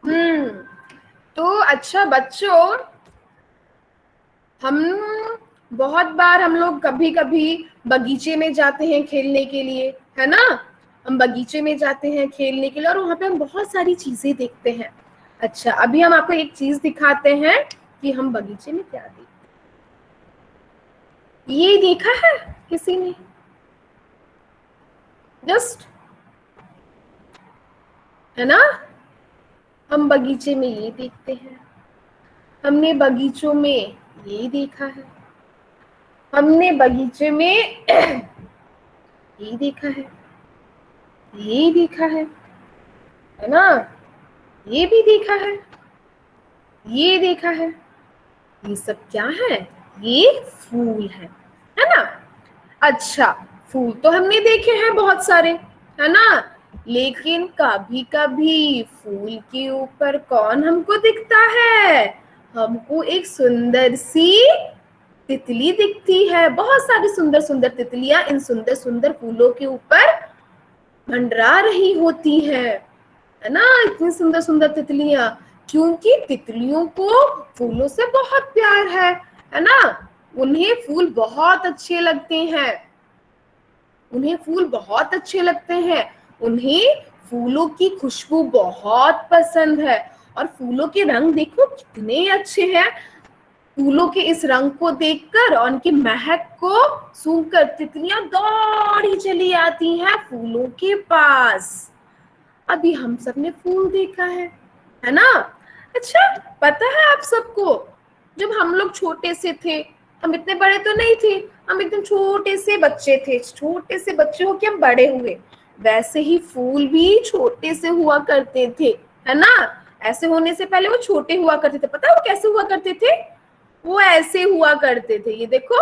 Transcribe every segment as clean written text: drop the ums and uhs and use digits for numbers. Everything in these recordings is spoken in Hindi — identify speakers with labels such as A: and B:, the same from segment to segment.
A: हम्म तो अच्छा बच्चों, हम बहुत बार हम लोग कभी कभी बगीचे में जाते हैं खेलने के लिए, है ना। हम बगीचे में जाते हैं खेलने के लिए और वहां पे हम बहुत सारी चीजें देखते हैं। अच्छा, अभी हम आपको एक चीज दिखाते हैं कि हम बगीचे में क्या देखते हैं। ये देखा है किसी ने? जस्ट, है ना। हम बगीचे में ये देखते हैं, हमने बगीचों में ये देखा है, हमने बगीचे में ये देखा है, ये देखा है ना। ये भी देखा है, ये देखा है। ये सब क्या है? ये फूल है ना। अच्छा, फूल तो हमने देखे हैं बहुत सारे, है ना। लेकिन कभी कभी फूल के ऊपर कौन हमको दिखता है? हमको एक सुंदर सी तितली दिखती है। बहुत सारी सुंदर सुंदर तितलियां इन सुंदर सुंदर फूलों के ऊपर मंडरा रही होती है ना। इतनी सुंदर सुंदर तितलियां, क्योंकि तितलियों को फूलों से बहुत प्यार है ना। उन्हें फूल बहुत अच्छे लगते हैं, उन्हें फूल बहुत अच्छे लगते हैं। उन्हें फूलों की खुशबू बहुत पसंद है। और फूलों के रंग देखो कितने अच्छे हैं। फूलों के इस रंग को देखकर और उनकी महक को सूंघकर तितलियां दौड़ी चली आती हैं फूलों के पास। अभी हम सब ने फूल देखा है ना। अच्छा, पता है आप सबको, जब हम लोग छोटे से थे, हम इतने बड़े तो नहीं थे, हम एकदम छोटे से बच्चे थे, छोटे से बच्चे होके हम बड़े हुए, वैसे ही फूल भी छोटे से हुआ करते थे, है ना। ऐसे होने से पहले वो छोटे हुआ करते थे। पता है वो कैसे हुआ करते थे? वो ऐसे हुआ करते थे। ये देखो,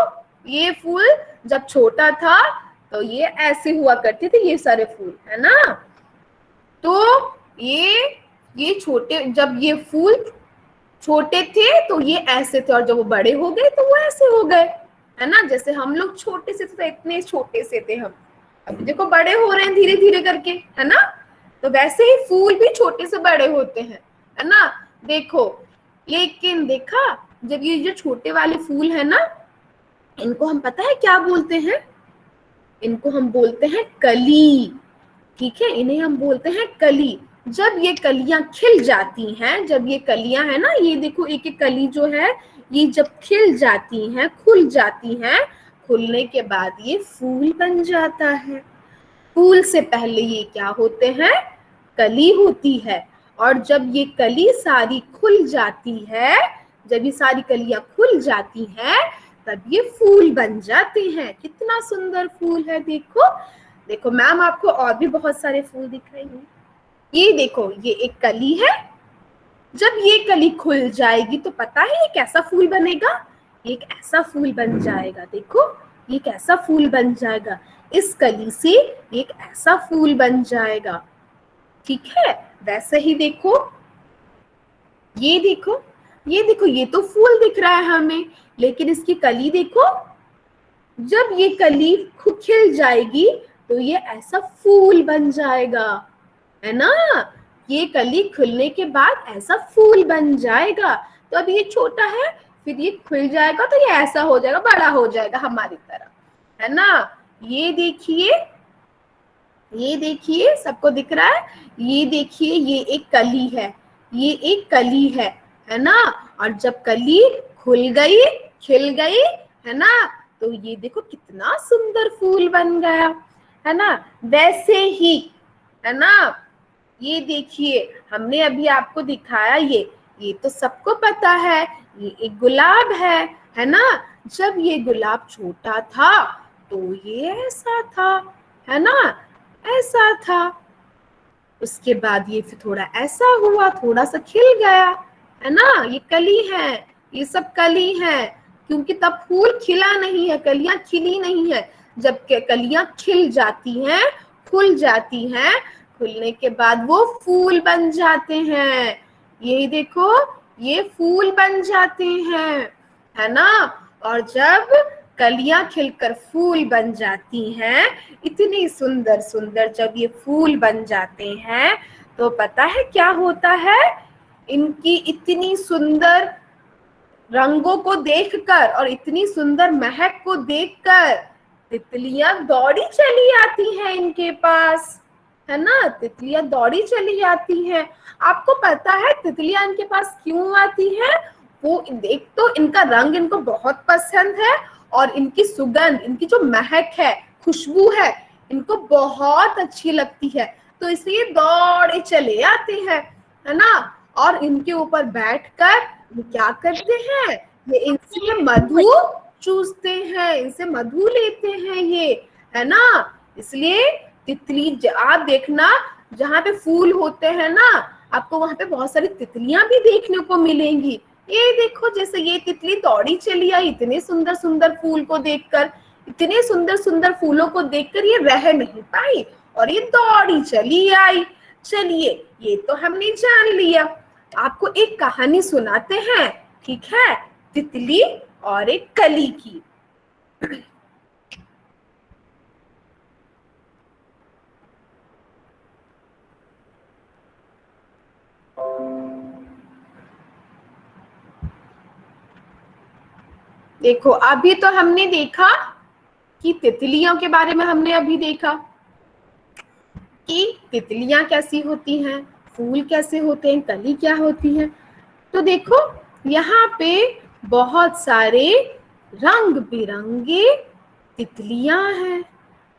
A: ये फूल जब छोटा था तो ये ऐसे हुआ करते थे, ये सारे फूल, है ना। तो ये छोटे, जब ये फूल छोटे थे तो ये ऐसे थे, और जब वो बड़े हो गए तो वो ऐसे हो गए, है ना। जैसे हम लोग छोटे से थे तो इतने छोटे से थे हम, अभी देखो बड़े हो रहे हैं धीरे धीरे करके, है ना। तो वैसे ही फूल भी छोटे से बड़े होते हैं, है ना। देखो, लेकिन देखा, जब ये जो छोटे वाले फूल है ना, इनको हम पता है क्या बोलते हैं? इनको हम बोलते हैं कली। ठीक है, इन्हें हम बोलते हैं कली। जब ये कलियां खिल जाती हैं, जब ये कलियां है ना, ये देखो एक एक कली जो है, ये जब खिल जाती हैं, खुल जाती हैं, खुलने के बाद ये फूल बन जाता है। फूल से पहले ये क्या होते हैं? कली होती है। और जब ये कली सारी खुल जाती है, जब ये सारी कलियां खुल जाती हैं, तब ये फूल बन जाते हैं। कितना सुंदर फूल है, देखो। देखो मैम आपको और भी बहुत सारे फूल दिख रहे हैं। ये देखो, ये एक कली है। जब ये कली खुल जाएगी तो पता है ये कैसा फूल बनेगा? एक ऐसा फूल बन जाएगा। देखो, ये कैसा फूल बन जाएगा? इस कली से एक ऐसा फूल बन जाएगा। ठीक है, वैसे ही देखो, ये देखो, ये देखो, ये तो फूल दिख रहा है हमें, लेकिन इसकी कली देखो। जब ये कली खिल जाएगी तो ये ऐसा फूल बन जाएगा, है ना। ये कली खुलने के बाद ऐसा फूल बन जाएगा। तो अब ये छोटा है, फिर ये खुल जाएगा तो ये ऐसा हो जाएगा, बड़ा हो जाएगा हमारी तरह, है ना। ये देखिए, ये देखिए, सबको दिख रहा है? ये देखिए, ये एक कली है, ये एक कली है ना। और जब कली खुल गई, खिल गई, है ना, तो ये देखो कितना सुंदर फूल बन गया, है ना। वैसे ही, है ना, ये देखिए, हमने अभी आपको दिखाया, ये तो सबको पता है, ये एक गुलाब है ना। जब ये गुलाब छोटा था तो ये ऐसा था, है ना, ऐसा था। उसके बाद ये फिर थोड़ा ऐसा हुआ, थोड़ा सा खिल गया, है ना। ये कली है, ये सब कली है, क्योंकि तब फूल खिला नहीं है, कलियां खिली नहीं है। जब कलियां खिल जाती हैं, खुल जाती हैं, खुलने के बाद वो फूल बन जाते हैं। ये देखो, ये फूल बन जाते हैं, है ना। और जब कलियां खिलकर फूल बन जाती हैं, इतनी सुंदर सुंदर जब ये फूल बन जाते हैं, तो पता है क्या होता है, इनकी इतनी सुंदर रंगों को देखकर और इतनी सुंदर महक को देखकर तितलियां दौड़ी चली आती हैं इनके पास, है ना। तितलियां दौड़ी चली आती हैं। आपको पता है तितलियां इनके पास क्यों आती हैं? वो देख तो इनका रंग इनको बहुत पसंद है और इनकी सुगंध, इनकी जो महक है, खुशबू है, इनको बहुत अच्छी लगती है, तो इसलिए दौड़े चले आते हैं, है ना। और इनके ऊपर बैठकर ये क्या करते हैं, ये इनसे मधु चूसते हैं, इनसे मधु लेते हैं ये, है ना। इसलिए तितली आप देखना, जहाँ पे फूल होते हैं ना, आपको वहां पे बहुत सारी तितलियां भी देखने को मिलेंगी। ये देखो, जैसे ये तितली दौड़ी चली आई इतने सुंदर सुंदर फूल को देखकर, इतने सुंदर सुंदर फूलों को देखकर ये रह नहीं पाई और ये दौड़ी चली आई। चलिए, ये तो हमने जान लिया। आपको एक कहानी सुनाते हैं, ठीक है, तितली और एक कली की। देखो, अभी तो हमने देखा कि तितलियों के बारे में हमने अभी देखा कि तितलियां कैसी होती हैं, फूल कैसे होते हैं, कली क्या होती है। तो देखो, यहाँ पे बहुत सारे रंग बिरंगे तितलियां हैं,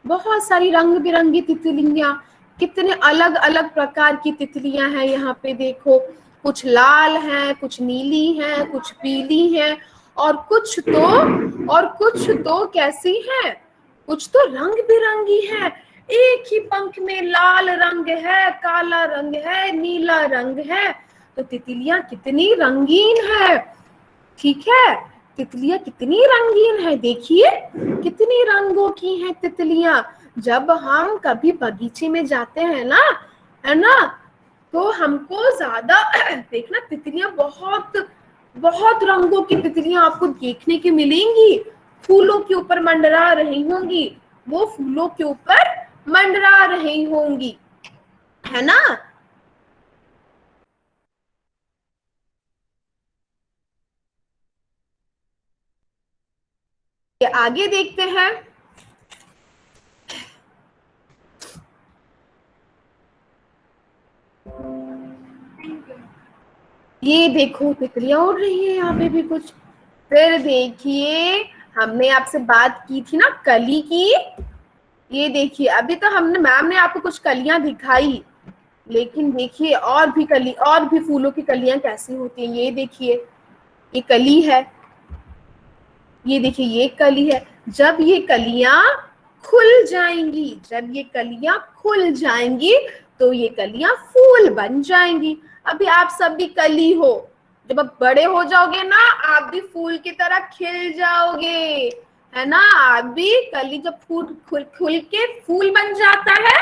A: बहुत सारी रंग बिरंगी तितलियां, कितने अलग अलग प्रकार की तितलियां हैं यहाँ पे। देखो, कुछ लाल हैं, कुछ नीली हैं, कुछ पीली हैं, और कुछ तो कैसी हैं, कुछ तो रंग बिरंगी है। एक ही पंख में लाल रंग है, काला रंग है, नीला रंग है। तो तितलियां कितनी रंगीन है, ठीक है, तितलियां कितनी रंगीन है। देखिए कितनी रंगों की हैं तितलियां। जब हम कभी बगीचे में जाते हैं ना, है ना, तो हमको ज्यादा देखना तितलियां बहुत बहुत रंगों की तितलियां आपको देखने की मिलेंगी। फूलों के ऊपर मंडरा रही होंगी, वो फूलों के ऊपर मंडरा रही होंगी, है ना। आगे देखते हैं। ये देखो, तितलियां उड़ रही है यहाँ पे भी कुछ। फिर देखिए, हमने आपसे बात की थी ना कली की। ये देखिए, अभी तो हमने, मैम ने आपको कुछ कलियां दिखाई, लेकिन देखिए और भी कली, और भी फूलों की कलियां कैसी होती हैं। ये देखिए, ये कली है, ये देखिए ये कली है। जब ये कलियां खुल जाएंगी, जब ये कलियां खुल जाएंगी, तो ये कलियां फूल बन जाएंगी। अभी आप सब भी कली हो, जब आप बड़े हो जाओगे ना, आप भी फूल की तरह खिल जाओगे, है ना। आप भी कली जब फूल खुल खुल के फूल बन जाता है,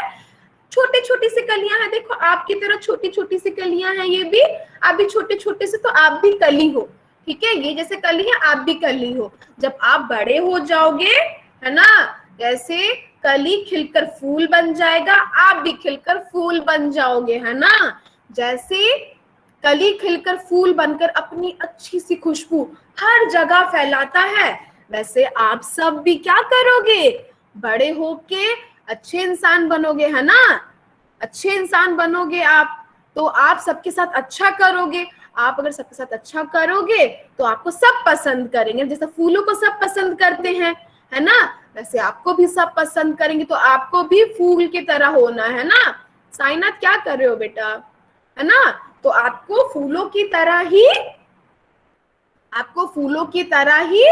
A: छोटे छोटी सी कलियां हैं, देखो आपकी तरह छोटी छोटी सी कलियां हैं, ये भी, आप भी छोटे छोटे से, तो आप भी कली हो, ठीक है। ये जैसे कली है, आप भी कली हो। जब आप बड़े हो जाओगे, है ना, जैसे कली खिलकर फूल बन जाएगा, आप भी खिलकर फूल बन जाओगे, है ना। जैसे कली खिलकर फूल बनकर अपनी अच्छी सी खुशबू हर जगह फैलाता है, वैसे आप सब भी क्या करोगे, बड़े होके अच्छे इंसान बनोगे, है ना। अच्छे इंसान बनोगे आप, तो आप सबके साथ अच्छा करोगे। आप अगर सबके साथ अच्छा करोगे तो आपको सब पसंद करेंगे, जैसे फूलों को सब पसंद करते हैं, है ना, वैसे आपको भी सब पसंद करेंगे। तो आपको भी फूल की तरह होना है ना। साइनाथ क्या कर रहे हो बेटा, है ना। तो आपको फूलों की तरह ही, आपको फूलों की तरह ही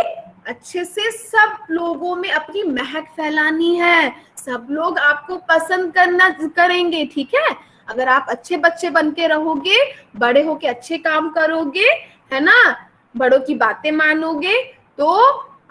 A: अच्छे से सब लोगों में अपनी महक फैलानी है। सब लोग आपको पसंद करना करेंगे, ठीक है। अगर आप अच्छे बच्चे बन के रहोगे, बड़े होके अच्छे काम करोगे, है ना, बड़ों की बातें मानोगे, तो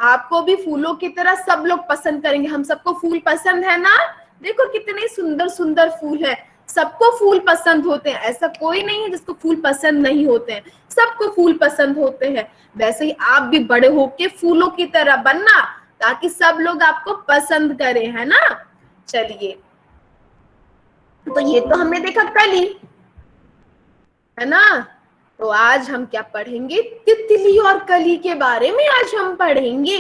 A: आपको भी फूलों की तरह सब लोग पसंद करेंगे। हम सबको फूल पसंद है ना। देखो कितने सुंदर सुंदर फूल है, सबको फूल पसंद होते हैं, ऐसा कोई नहीं है जिसको फूल पसंद नहीं होते हैं, सबको फूल पसंद होते हैं। वैसे ही आप भी बड़े होके फूलों की तरह बनना, ताकि सब लोग आपको पसंद करें, है ना। चलिए, तो ये तो हमने देखा कली, है ना। तो आज हम क्या पढ़ेंगे, तितली और कली के बारे में आज हम पढ़ेंगे,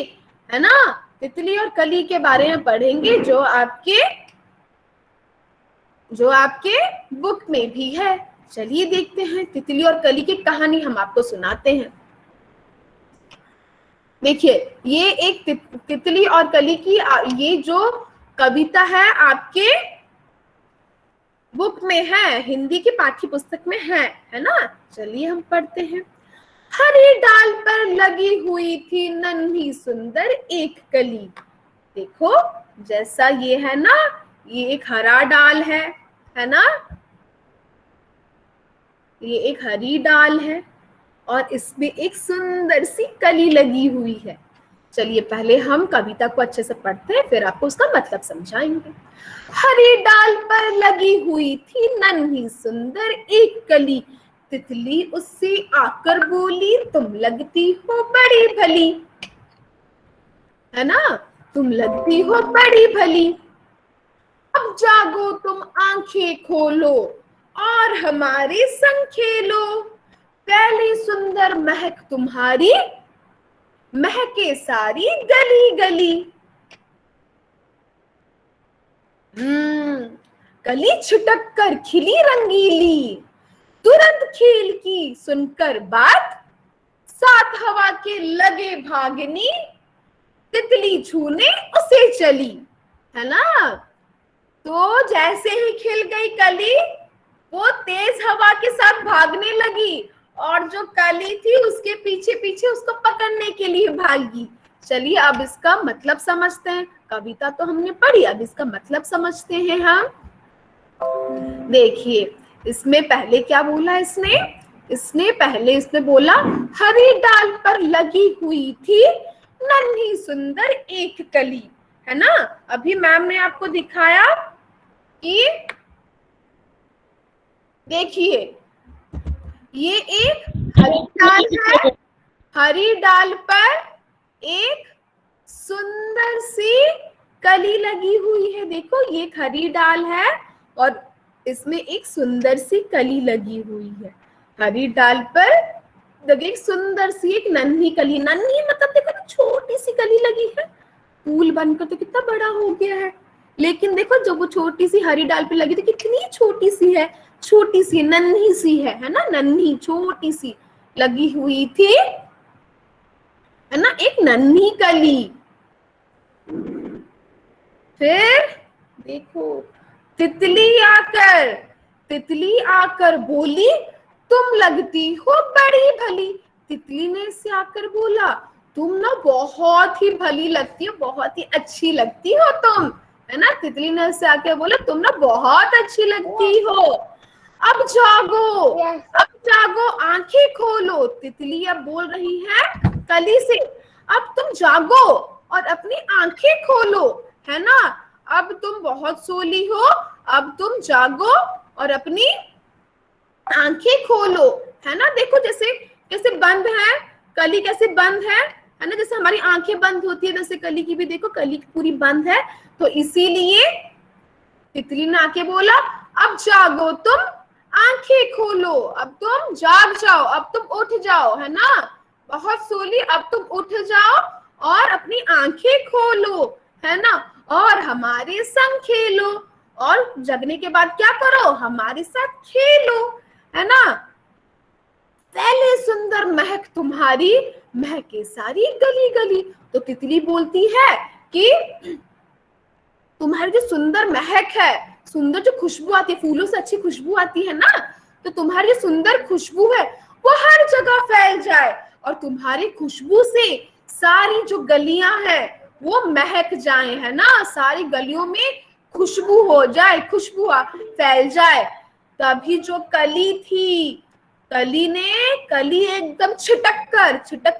A: है ना। तितली और कली के बारे में पढ़ेंगे जो आपके बुक में भी है। चलिए देखते हैं, तितली और कली की कहानी हम आपको सुनाते हैं। देखिए, ये एक तितली और कली की ये जो कविता है आपके बुक में है, हिंदी की पाठ्य पुस्तक में है ना। चलिए हम पढ़ते हैं। हरी डाल पर लगी हुई थी नन्ही सुंदर एक कली। देखो, जैसा ये है ना, ये एक हरा डाल है ना, ये एक हरी डाल है और इसमें एक सुंदर सी कली लगी हुई है। चलिए पहले हम कविता को अच्छे से पढ़ते हैं, फिर आपको उसका मतलब समझाएंगे। हरी डाल पर लगी हुई थी नन्ही सुंदर एक कली। तितली उससे आकर बोली, तुम लगती हो बड़ी भली, है ना, तुम लगती हो बड़ी भली। अब जागो तुम आंखें खोलो और हमारे संग खेलो। पहली सुंदर महक तुम्हारी, महके सारी गली गली। कली छिटक कर खिली रंगीली, तुरंत खील की सुनकर बात, साथ हवा के लगे भागनी, तितली छूने उसे चली, है ना। तो जैसे ही खिल गई कली, वो तेज हवा के साथ भागने लगी और जो कली थी उसके पीछे पीछे उसको पकड़ने के लिए भागी। चलिए अब इसका मतलब समझते हैं। कविता तो हमने पढ़ी, अब इसका मतलब समझते हैं हम। देखिए, इसमें पहले क्या बोला इसने पहले इसमें बोला, हरी डाल पर लगी हुई थी नन्ही सुंदर एक कली, है ना। अभी मैम ने आपको दिखाया कि देखिए, ये एक हरी डाल है, हरी डाल पर एक सुंदर सी कली लगी हुई है। देखो, ये एक हरी डाल है और इसमें एक सुंदर सी कली लगी हुई है। हरी डाल पर देखिए एक सुंदर सी एक नन्ही कली, नन्ही मतलब देखो ना, छोटी सी कली लगी है। फूल बनकर तो कितना बड़ा हो गया है, लेकिन देखो जो वो छोटी सी हरी डाल पे लगी थी कितनी छोटी सी है, छोटी सी नन्ही सी है ना, नन्ही छोटी सी लगी हुई थी, है ना, एक नन्ही कली। फिर देखो, तितली आकर बोली, तुम लगती हो बड़ी भली। तितली ने इससे आकर बोला, तुम ना बहुत ही भली लगती हो, बहुत ही अच्छी लगती हो तुम, है ना। तितली ने इससे आकर बोला, तुम ना बहुत अच्छी लगती हो। अब जागो आंखें खोलो। तितली अब बोल रही है कली से, अब तुम जागो और अपनी आंखें खोलो, है ना। अब तुम बहुत सोली हो, अब तुम जागो और अपनी आंखें खोलो, है ना। देखो जैसे कैसे बंद है कली, कैसे बंद है ना, जैसे हमारी आंखें बंद होती है, जैसे कली की भी देखो, कली पूरी बंद है। तो इसीलिए तितली ने आके बोला, अब जागो तुम आंखें खोलो, अब तुम जाग जाओ, अब तुम उठ जाओ, है ना, बहुत सोली, अब तुम उठ जाओ और अपनी आंखें खोलो, है ना, और हमारे संग खेलो। और जगने के बाद क्या करो, हमारे साथ खेलो, है ना। पहले सुंदर महक तुम्हारी, महके सारी गली गली। तो तितली बोलती है कि तुम्हारी जो सुंदर महक है, सुंदर जो खुशबू आती है, फूलों से अच्छी खुशबू आती है ना, तो तुम्हारी जो सुंदर खुशबू है वो हर जगह फैल जाए और तुम्हारी खुशबू से सारी जो गलियां हैं वो महक जाए, है ना, सारी गलियों में खुशबू हो जाए, खुशबू फैल जाए। तभी जो कली थी, कली एकदम छिटक कर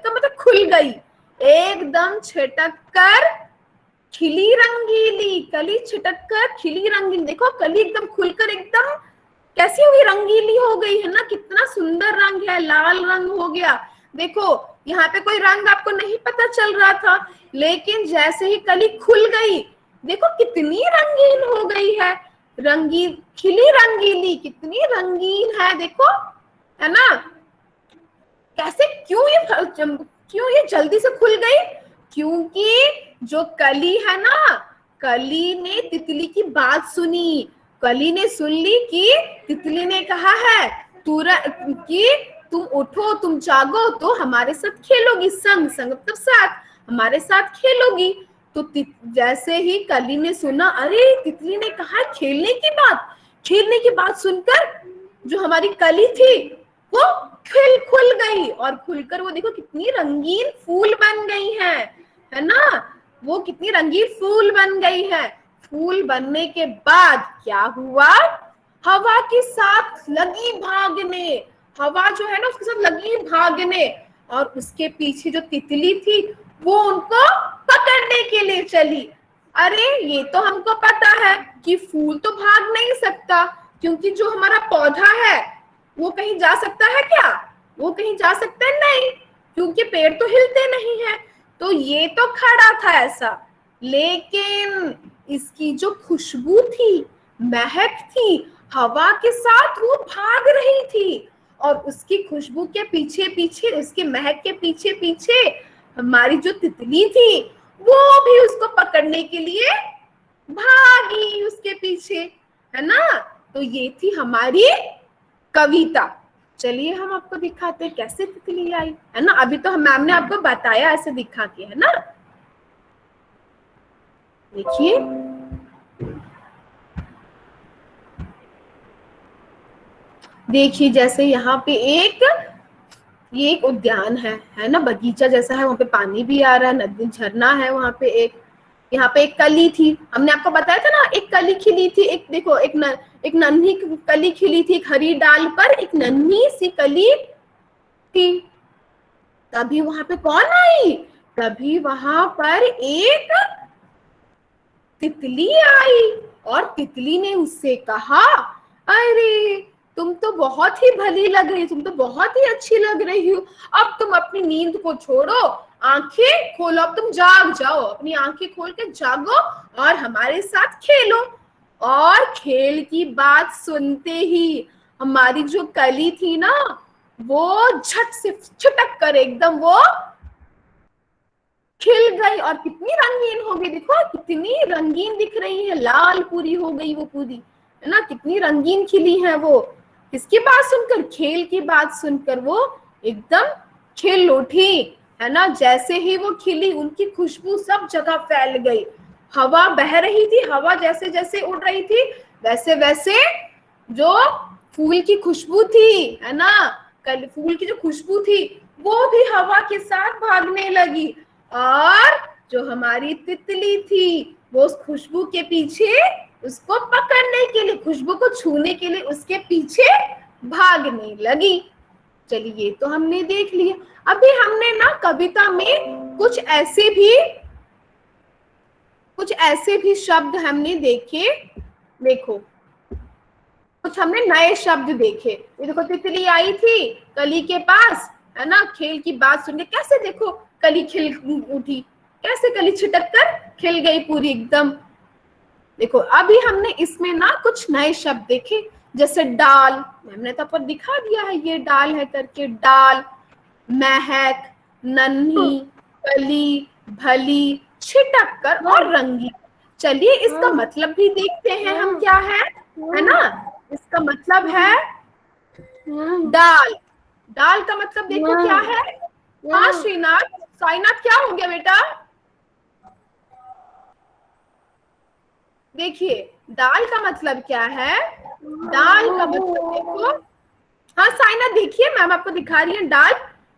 A: मतलब खुल गई, एकदम छिटक कर खिली रंगीली, कली छिटक कर खिली रंगीली। देखो कली एकदम खुलकर एकदम कैसी हुई, रंगीली हो गई, है ना, कितना सुंदर रंग है, लाल रंग हो गया। देखो यहाँ पे कोई रंग आपको नहीं पता चल रहा था, लेकिन जैसे ही कली खुल गई, देखो कितनी रंगीन हो गई है रंगीन, खिली रंगीली, कितनी रंगीन है देखो, है ना। कैसे, क्यों ये जल्दी से खुल गई? क्योंकि जो कली है ना, कली ने तितली की बात सुनी। कली ने सुन ली कि तितली ने कहा है तुरंत कि तुम उठो, तुम जागो तो हमारे साथ खेलोगी, संग संग मतलब साथ, हमारे साथ खेलोगी। तो जैसे ही कली ने सुना, अरे तितली ने कहा खेलने की बात, खेलने की बात सुनकर जो हमारी कली थी वो खुल गई, और खुलकर वो देखो कितनी रंगीन फूल बन गई है ना। वो कितनी रंगीन फूल बन गई है। फूल बनने के बाद क्या हुआ, हवा के साथ लगी भागने, हवा जो है ना उसके साथ लगी भागने, और उसके पीछे जो तितली थी वो उनको पकड़ने के लिए चली। अरे ये तो हमको पता है कि फूल तो भाग नहीं सकता, क्योंकि जो हमारा पौधा है वो कहीं जा सकता है क्या? वो कहीं जा सकता है नहीं, क्योंकि पेड़ तो हिलते नहीं है। तो ये तो खड़ा था ऐसा, लेकिन इसकी जो खुशबू थी, महक थी, हवा के साथ वो भाग रही थी, और उसकी खुशबू के पीछे पीछे, उसके महक के पीछे पीछे हमारी जो तितली थी वो भी उसको पकड़ने के लिए भागी उसके पीछे, है ना। तो ये थी हमारी कविता। चलिए हम आपको दिखाते हैं कैसे तितली आई, है ना। अभी तो मैम ने आपको बताया ऐसे दिखा के, है ना। देखिए, देखिए जैसे यहाँ पे ये एक उद्यान है ना, बगीचा जैसा है, वहां पे पानी भी आ रहा है, नदी झरना है वहां पे एक। यहाँ पे एक कली थी, हमने आपको बताया था ना, एक कली खिली थी, एक देखो एक नन्ही कली खिली थी, एक हरी डाल पर एक नन्ही सी कली थी। तभी वहां पे कौन आई? तभी वहां पर एक तितली आई, और तितली ने उससे कहा, अरे तुम तो बहुत ही भली लग रही, तुम तो बहुत ही अच्छी लग रही हो, अब तुम अपनी नींद को छोड़ो, आंखें खोलो, अब तुम जाग जाओ, अपनी आंखें खोल के जागो और हमारे साथ खेलो। और खेल की बात सुनते ही हमारी जो कली थी ना, वो झट से छुटक कर एकदम वो खिल गई, और कितनी रंगीन हो गई, देखो कितनी रंगीन दिख रही है, लाल पूरी हो गई वो पूरी, है ना। कितनी रंगीन खिली है वो, किसकी बात सुनकर? खेल की बात सुनकर वो एकदम खिल उठी, है ना। जैसे ही वो खिली, उनकी खुशबू सब जगह फैल गई, हवा बह रही थी, हवा जैसे जैसे उड़ रही थी वैसे वैसे जो फूल की खुशबू थी, है ना, कल फूल की जो खुशबू थी वो भी हवा के साथ भागने लगी, और जो हमारी तितली थी वो उस खुशबू के पीछे, उसको पकड़ने के लिए, खुशबू को छूने के लिए उसके पीछे भागने लगी। चलिए ये तो हमने देख लिया। अभी हमने ना कविता में कुछ ऐसे भी शब्द हमने देखे, देखो कुछ हमने नए शब्द देखे। ये देखो, तितली आई थी कली के पास, है ना, खेल की बात सुन के कैसे देखो कली खिल उठी, कैसे कली छिटक कर खिल गई पूरी एकदम। देखो अभी हमने इसमें ना कुछ नए शब्द देखे, जैसे डाल, हमने तो पर दिखा दिया है ये डाल है करके, डाल, महक, नन्ही, कली, भली, छिटक कर और रंगी। चलिए इसका मतलब भी देखते हैं हम क्या है ना। इसका मतलब है डाल। डाल का मतलब देखो क्या है। हाँ श्रीनाथ, साईनाथ क्या हो गया बेटा? देखिए डाल का मतलब क्या है, डाल का मतलब देखो, हाँ साईनाथ देखिए मैम आपको दिखा रही है डाल।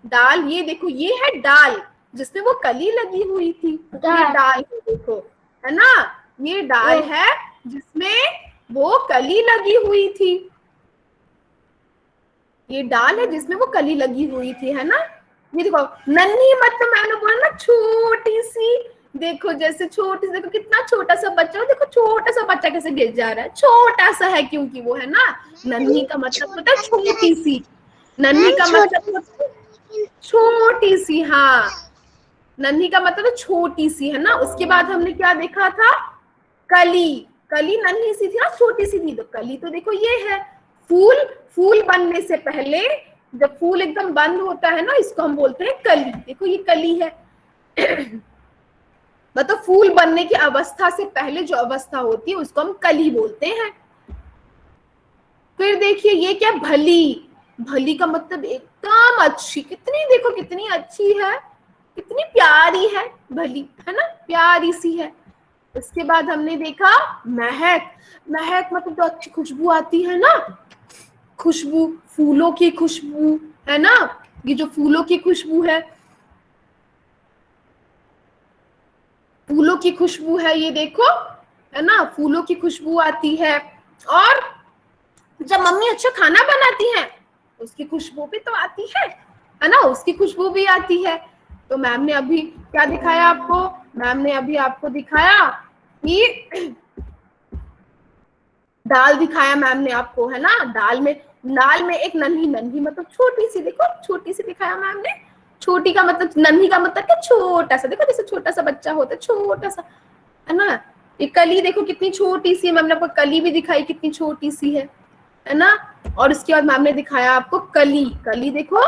A: डाल ये देखो, ये है डाल जिसमें वो कली लगी हुई थी, ये डाल है देखो, है ना, ये डाल है जिसमें वो कली लगी हुई थी, ये डाल है जिसमें वो कली लगी हुई थी, है ना। ये देखो नन्ही मतलब मैंने बोला ना छोटी सी, देखो जैसे छोटी सी, देखो कितना छोटा सा बच्चा हो, देखो छोटा सा बच्चा कैसे गिर जा रहा है, छोटा सा है क्योंकि वो, है ना। नन्ही का मतलब होता है छोटी सी, नन्ही का मतलब छोटी सी, हाँ, नन्ही का मतलब छोटी सी, है ना। उसके बाद हमने क्या देखा था, कली। कली नन्ही सी थी ना, छोटी सी थी, तो कली तो देखो ये है। फूल, फूल बनने से पहले जब फूल एकदम बंद होता है ना, इसको हम बोलते हैं कली। देखो ये कली है। मतलब फूल बनने की अवस्था से पहले जो अवस्था होती है उसको हम कली बोलते हैं। फिर देखिए ये क्या, भली। भली का मतलब एकदम अच्छी, कितनी देखो कितनी अच्छी है, कितनी प्यारी है भली, है ना, प्यारी सी है। उसके बाद हमने देखा महक। महक मतलब तो अच्छी खुशबू आती है ना, खुशबू, फूलों की खुशबू, है ना, ये जो फूलों की खुशबू है, फूलों की खुशबू है ये देखो, है ना, फूलों की खुशबू आती है। और जब मम्मी अच्छा खाना बनाती है उसकी खुशबू भी तो आती है ना, उसकी खुशबू भी आती है। तो मैम ने अभी क्या दिखाया आपको, मैम ने अभी आपको दिखाया कि दाल दिखाया मैम ने आपको, है ना, दाल में एक नन्ही, नन्ही मतलब छोटी सी, देखो छोटी सी दिखाया मैम ने। छोटी का मतलब, नन्ही का मतलब क्या, छोटा सा, देखो जैसे छोटा सा बच्चा होता है, छोटा सा, है ना। ये कली देखो कितनी छोटी सी है, मैम ने आपको कली भी दिखाई कितनी छोटी सी है ना। और उसके बाद मैम ने दिखाया आपको कली। कली देखो,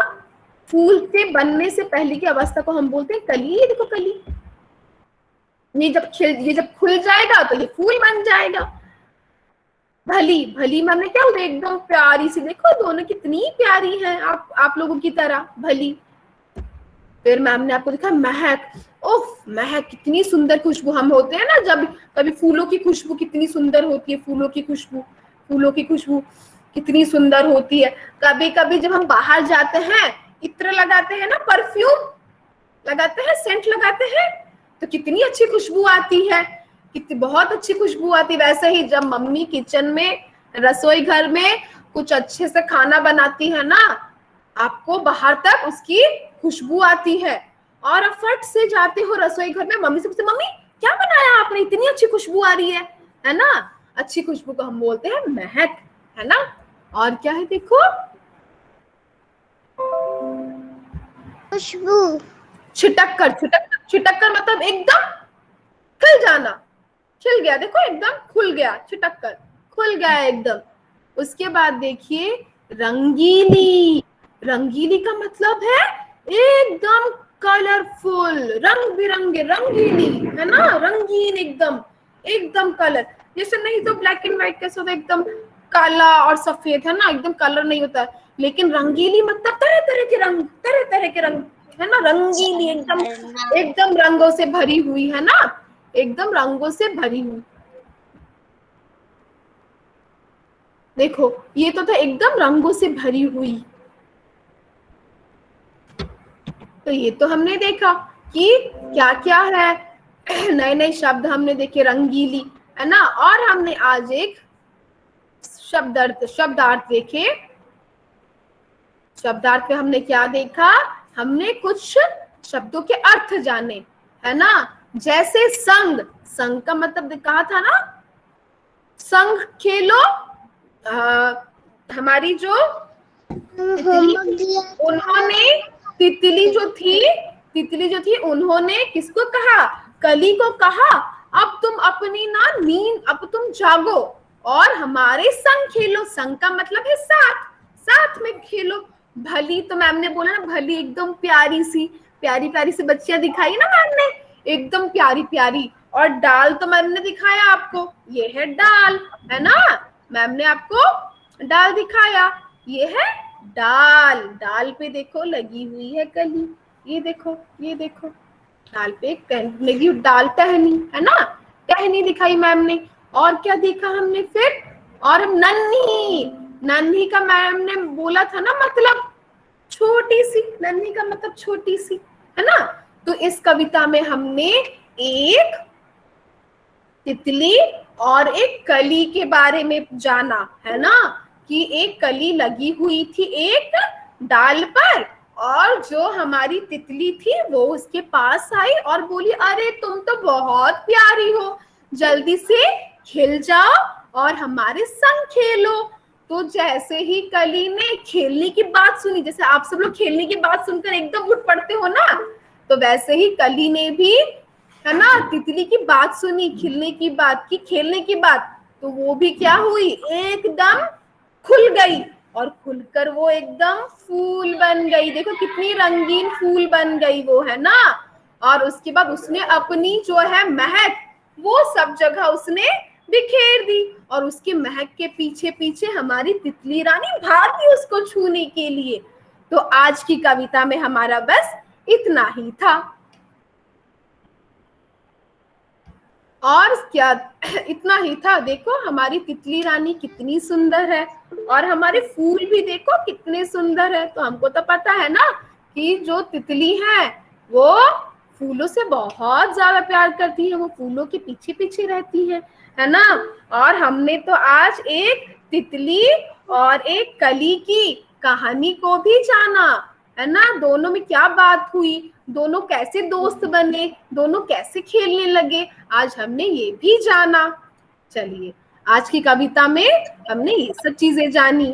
A: फूल के बनने से पहले की अवस्था को हम बोलते हैं कली। ये देखो कली, ये जब खुल जाएगा तो ये फूल बन जाएगा। भली, भली मैम ने क्या बोलते, एकदम प्यारी सी, देखो दोनों कितनी प्यारी हैं, आप लोगों की तरह, भली। फिर मैम ने आपको दिखा महक। ओफ, महक, कितनी सुंदर खुशबू हम होते हैं ना, जब कभी फूलों की खुशबू कितनी सुंदर होती है, फूलों की खुशबू, फूलों की खुशबू कितनी सुंदर होती है। कभी कभी जब हम बाहर जाते हैं, इत्र लगाते हैं ना, परफ्यूम लगाते हैं, सेंट लगाते हैं, तो कितनी अच्छी खुशबू आती है, कितनी बहुत अच्छी खुशबू आती है। वैसे ही जब मम्मी किचन में, रसोई घर में कुछ अच्छे से खाना बनाती है ना, आपको बाहर तक उसकी खुशबू आती है, और अब फट से जाते हो रसोई घर में, मम्मी से पूछते, मम्मी क्या बनाया आपने, इतनी अच्छी खुशबू आ रही है ना। अच्छी खुशबू को हम बोलते हैं महक, है ना। और क्या है देखो, खुशबू। छिटक्कर, छिटक्कर, छिटक्कर मतलब एकदम खिल जाना, खिल गया, देखो एकदम खुल गया, छिटक्कर खुल गया एकदम। उसके बाद देखिए रंगीली। रंगीली का मतलब है एकदम कलरफुल, रंग बिरंगे, रंगीली, है ना, रंगीन एकदम, एकदम कलर। जैसे नहीं तो ब्लैक एंड व्हाइट कैसे होता है, एकदम काला और सफेद, है ना, एकदम कलर नहीं होता। लेकिन रंगीली मतलब तरह तरह के रंग, तरह तरह के रंग, है ना, रंगीली एकदम, एकदम रंगों से भरी हुई, है ना, एकदम रंगों से भरी हुई। देखो ये तो था एकदम रंगों से भरी हुई। तो ये तो हमने देखा कि क्या क्या है, नए नए शब्द हमने देखे, रंगीली, है ना। और हमने आज एक शब्दार्थ देखे। शब्दार्थ में हमने क्या देखा, हमने कुछ शब्दों के अर्थ जाने, है ना। जैसे संग, संग का मतलब कहा था ना, संग खेलो। हमारी जो तितली, उन्होंने, तितली जो थी, तितली जो थी, उन्होंने किसको कहा, कली को कहा, अब तुम अपनी ना नींद, अब तुम जागो और हमारे संग खेलो। संग का मतलब है साथ, साथ में खेलो। भली तो मैम ने बोला ना, भली एकदम प्यारी सी, प्यारी प्यारी सी बच्चियां दिखाई ना मैम ने, एकदम प्यारी प्यारी। और डाल तो मैम ने दिखाया आपको, ये है डाल, है ना, मैम ने आपको डाल दिखाया, ये है डाल। डाल पे देखो लगी हुई है कली, ये देखो, ये देखो, डाल पे लगी डाल, टहनी, है ना, टहनी दिखाई मैम ने। और क्या देखा हमने फिर, और नन्ही, नन्ही का मैम ने बोला था ना मतलब छोटी सी, नन्ही का मतलब छोटी सी, है ना। तो इस कविता में हमने एक तितली और एक कली के बारे में जाना, है ना, कि एक कली लगी हुई थी एक डाल पर, और जो हमारी तितली थी वो उसके पास आई और बोली, अरे तुम तो बहुत प्यारी हो, जल्दी से खिल जाओ और हमारे संग खेलो। तो जैसे ही कली ने खेलने की बात सुनी, जैसे आप सब लोग खेलने की बात सुनकर एकदम उठ पड़ते हो ना, तो वैसे ही कली ने भी, है ना, तितली की बात सुनी, खिलने की बात की, खेलने की बात, तो वो भी क्या हुई, एकदम खुल गई और खुलकर वो एकदम फूल बन गई। देखो कितनी रंगीन फूल बन गई वो, है ना। और उसके बाद उसने अपनी जो है महक वो सब जगह उसने बिखेर दी और उसके महक के पीछे पीछे हमारी तितली रानी भागी उसको छूने के लिए। तो आज की कविता में हमारा बस इतना ही था। और क्या इतना ही था। देखो हमारी तितली रानी कितनी सुंदर है और हमारे फूल भी देखो कितने सुंदर है। तो हमको तो पता है ना कि जो तितली है वो फूलों से बहुत ज्यादा प्यार करती है, वो फूलों के पीछे पीछे रहती है ना। और हमने तो आज एक तितली और एक कली की कहानी को भी जाना, है ना। दोनों में क्या बात हुई, दोनों कैसे दोस्त बने, दोनों कैसे खेलने लगे, आज हमने ये भी जाना। चलिए आज की कविता में हमने ये सब चीजें जानी।